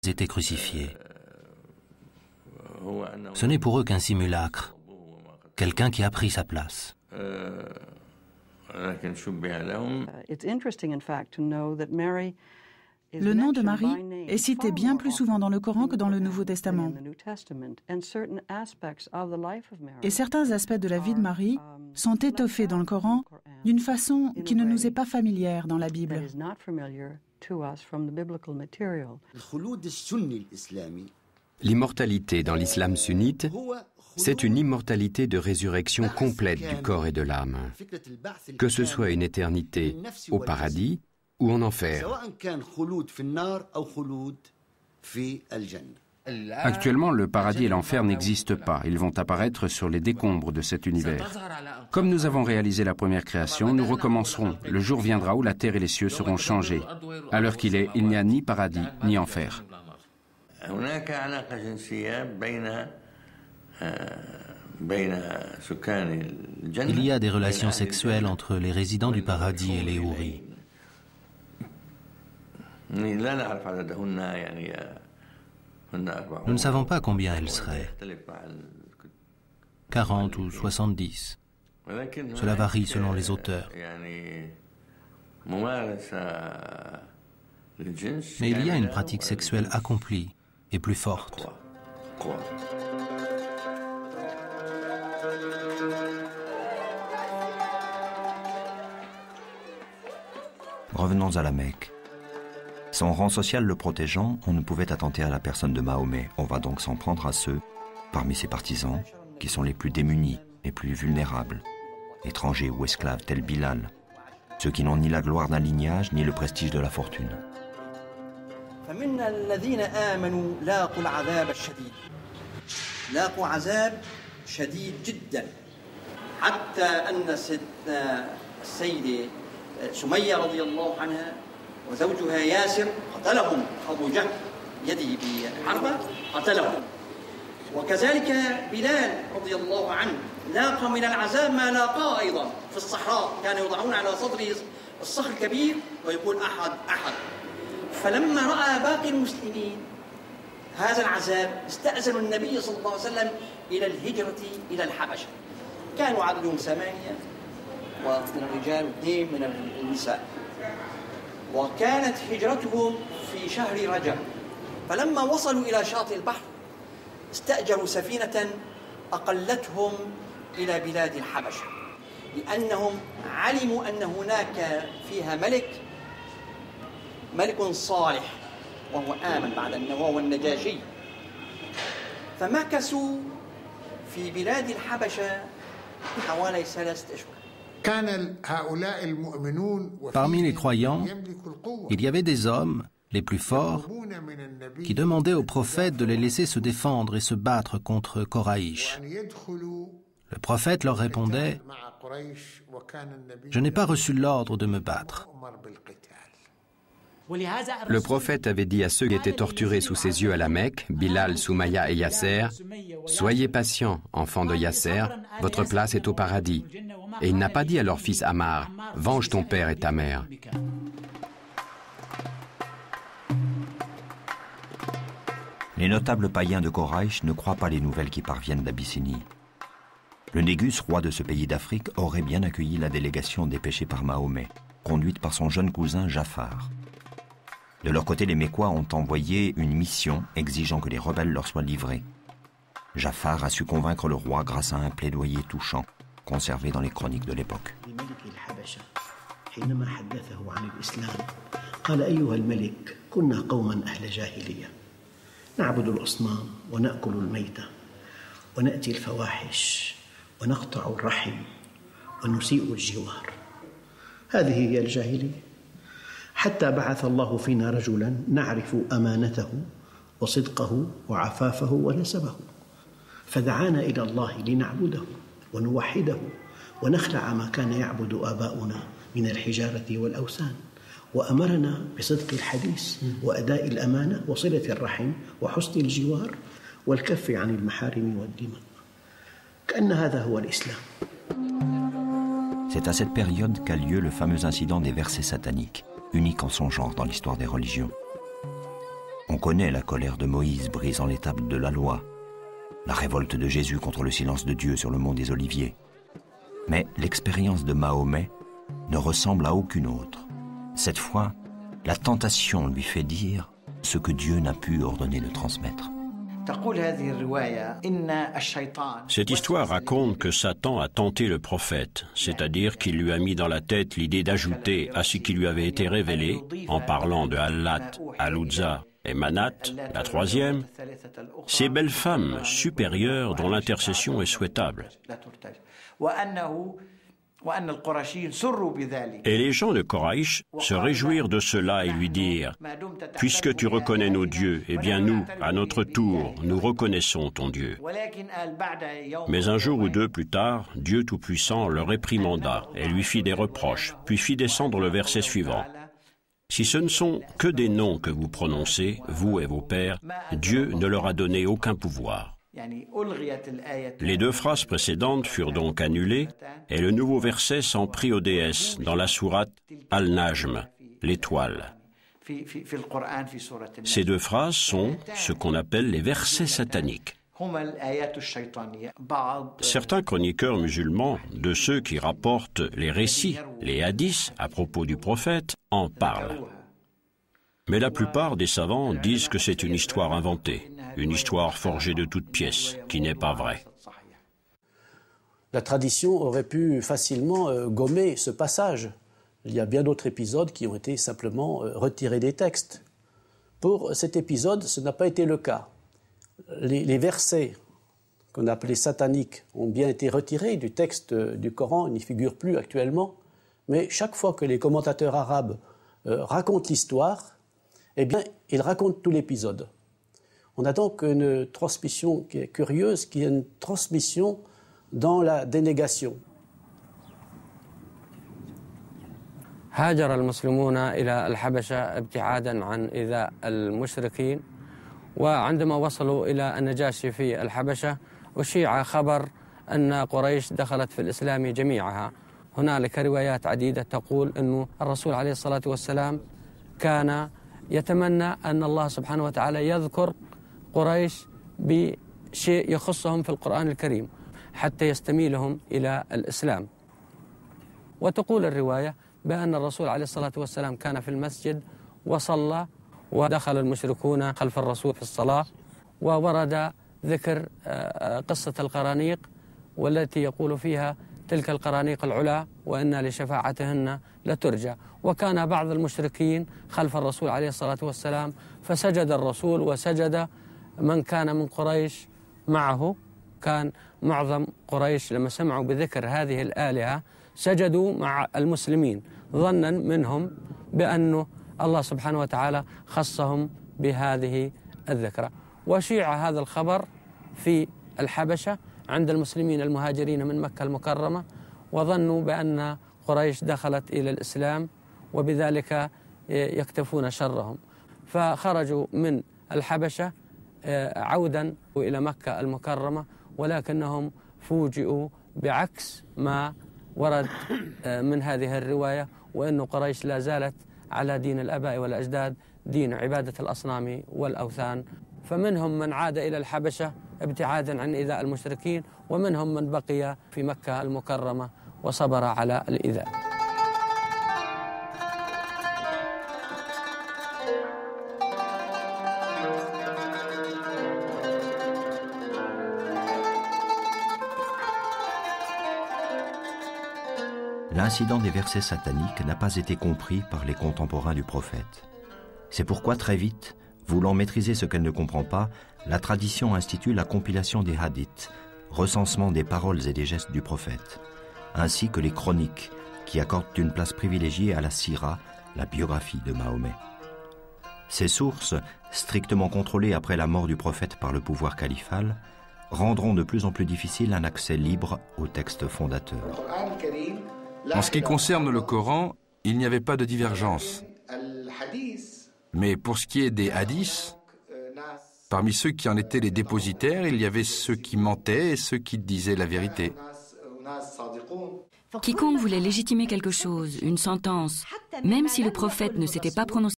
étaient crucifiés. Ce n'est pour eux qu'un simulacre, quelqu'un qui a pris sa place. Le nom de Marie est cité bien plus souvent dans le Coran que dans le Nouveau Testament. Et certains aspects de la vie de Marie sont étoffés dans le Coran d'une façon qui ne nous est pas familière dans la Bible. L'immortalité dans l'islam sunnite, c'est une immortalité de résurrection complète du corps et de l'âme, que ce soit une éternité au paradis ou en enfer. Actuellement, le paradis et l'enfer n'existent pas. Ils vont apparaître sur les décombres de cet univers. Comme nous avons réalisé la première création, nous recommencerons. Le jour viendra où la terre et les cieux seront changés. À l'heure qu'il est, il n'y a ni paradis ni enfer. Il y a des relations sexuelles entre les résidents du paradis et les houris. Nous ne savons pas combien elles seraient. 40 ou 70. Cela varie selon les auteurs. Mais il y a une pratique sexuelle accomplie et plus forte. Revenons à la Mecque. Son rang social le protégeant, on ne pouvait attenter à la personne de Mahomet. On va donc s'en prendre à ceux, parmi ses partisans, qui sont les plus démunis, les plus vulnérables, étrangers ou esclaves tels Bilal, ceux qui n'ont ni la gloire d'un lignage ni le prestige de la fortune. وزوجها ياسر قتلهم أبو جهل يده بحربة قتلهم وكذلك بلال رضي الله عنه لاقى من العذاب ما لاقاه أيضا في الصحراء كانوا يضعون على صدره الصخر الكبير ويقول أحد أحد فلما رأى باقي المسلمين هذا العذاب استأذنوا النبي صلى الله عليه وسلم إلى الهجرة إلى الحبشة كانوا عددهم 8 ومن الرجال و2 من النساء وكانت هجرتهم في شهر رجب فلما وصلوا إلى شاطئ البحر استأجروا سفينة أقلتهم إلى بلاد الحبشة لأنهم علموا أن هناك فيها ملك صالح وهو آمن بعد أنه هو النجاشي فمكثوا في بلاد الحبشة حوالي 3 أشهر. Parmi les croyants, il y avait des hommes, les plus forts, qui demandaient au prophète de les laisser se défendre et se battre contre Koraïch. Le prophète leur répondait « Je n'ai pas reçu l'ordre de me battre ». Le prophète avait dit à ceux qui étaient torturés sous ses yeux à la Mecque, Bilal, Soumaya et Yasser, « Soyez patients, enfants de Yasser, votre place est au paradis. » Et il n'a pas dit à leur fils Ammar, « Venge ton père et ta mère. » Les notables païens de Koraïch ne croient pas les nouvelles qui parviennent d'Abyssinie. Le Négus, roi de ce pays d'Afrique, aurait bien accueilli la délégation dépêchée par Mahomet, conduite par son jeune cousin Jafar. De leur côté, les Mécois ont envoyé une mission exigeant que les rebelles leur soient livrés. Jafar a su convaincre le roi grâce à un plaidoyer touchant, conservé dans les chroniques de l'époque. نعبد الأصنام ونأكل الميتة ونأتي الفواحش ونقطع الرحم ونسيء الجوار هذه هي الجاهلية حتى بعث الله فينا رجلا نعرف أمانته وصدقه وعفافه ونسبه فدعانا إلى الله لنعبده ونوحده ونخلع ما كان يعبد آباؤنا من الحجارة والأوثان وأمرنا بصدق الحديث وأداء الأمانة وصلة الرحم وحسن الجوار والكف عن المحارم والدماء كأن هذا هو الإسلام. C'est à cette période qu'a lieu le fameux incident des versets sataniques, unique en son genre dans l'histoire des religions. On connaît la colère de Moïse brisant les tables de la loi, la révolte de Jésus contre le silence de Dieu sur le mont des Oliviers. Mais l'expérience de Mahomet ne ressemble à aucune autre. Cette fois, la tentation lui fait dire ce que Dieu n'a pu ordonner de transmettre. Cette histoire raconte que Satan a tenté le prophète, c'est-à-dire qu'il lui a mis dans la tête l'idée d'ajouter à ce qui lui avait été révélé, en parlant de Allat, Al-Uzza et Manat, la troisième, ces belles femmes supérieures dont l'intercession est souhaitable. Et les gens de Koraïch se réjouirent de cela et lui dirent « Puisque tu reconnais nos dieux, eh bien nous, à notre tour, nous reconnaissons ton Dieu. » Mais un jour ou deux plus tard, Dieu Tout-Puissant le réprimanda et lui fit des reproches, puis fit descendre le verset suivant. « Si ce ne sont que des noms que vous prononcez, vous et vos pères, Dieu ne leur a donné aucun pouvoir. » Les deux phrases précédentes furent donc annulées et le nouveau verset s'en prit aux déesses dans la sourate Al-Najm, l'étoile. Ces deux phrases sont ce qu'on appelle les versets sataniques. Certains chroniqueurs musulmans, de ceux qui rapportent les récits, les hadiths à propos du prophète, en parlent. Mais la plupart des savants disent que c'est une histoire inventée, une histoire forgée de toutes pièces, qui n'est pas vraie. La tradition aurait pu facilement gommer ce passage. Il y a bien d'autres épisodes qui ont été simplement retirés des textes. Pour cet épisode, ce n'a pas été le cas. Les versets qu'on appelait sataniques ont bien été retirés du texte du Coran, ils n'y figurent plus actuellement, mais chaque fois que les commentateurs arabes racontent l'histoire, eh bien, ils racontent tout l'épisode. On a donc une transmission qui est curieuse, qui est une transmission dans la dénégation. هاجر المسلمون إلى الحبشة ابتعادا عن إيذاء المشركين وعندما وصلوا إلى النجاشي في الحبشة أشيع خبر أن قريش دخلت في الإسلام جميعها. هنالك روايات عديدة تقول أن الرسول عليه الصلاة والسلام كان يتمنى أن الله سبحانه وتعالى يذكر قريش بشيء يخصهم في القرآن الكريم حتى يستميلهم إلى الإسلام. وتقول الرواية بأن الرسول عليه الصلاة والسلام كان في المسجد وصلى ودخل المشركون خلف الرسول في الصلاة وورد ذكر قصة القرانيق والتي يقول فيها تلك القرانيق العلا وإن لشفاعتهن لترجى. وكان بعض المشركين خلف الرسول عليه الصلاة والسلام فسجد الرسول وسجد من كان من قريش معه. كان معظم قريش لما سمعوا بذكر هذه الآلهة سجدوا مع المسلمين ظنا منهم بأن الله سبحانه وتعالى خصهم بهذه الذكرى. وشيع هذا الخبر في الحبشة عند المسلمين المهاجرين من مكة المكرمة وظنوا بأن قريش دخلت إلى الإسلام وبذلك يكتفون شرهم. فخرجوا من الحبشة عودا إلى مكة المكرمة ولكنهم فوجئوا بعكس ما ورد من هذه الرواية وأن قريش لا زالت على دين الآباء والأجداد دين عبادة الأصنام والأوثان. فمنهم من عاد إلى الحبشة ابتعادا عن إيذاء المشركين ومنهم من بقي في مكة المكرمة وصبر على الإيذاء. L'incident des versets sataniques n'a pas été compris par les contemporains du prophète. C'est pourquoi très vite, voulant maîtriser ce qu'elle ne comprend pas, la tradition institue la compilation des hadiths, recensement des paroles et des gestes du prophète, ainsi que les chroniques, qui accordent une place privilégiée à la sira, la biographie de Mahomet. Ces sources, strictement contrôlées après la mort du prophète par le pouvoir califal, rendront de plus en plus difficile un accès libre aux textes fondateurs. En ce qui concerne le Coran, il n'y avait pas de divergence. Mais pour ce qui est des hadiths, parmi ceux qui en étaient les dépositaires, il y avait ceux qui mentaient et ceux qui disaient la vérité. Quiconque voulait légitimer quelque chose, une sentence, même si le prophète ne s'était pas prononcé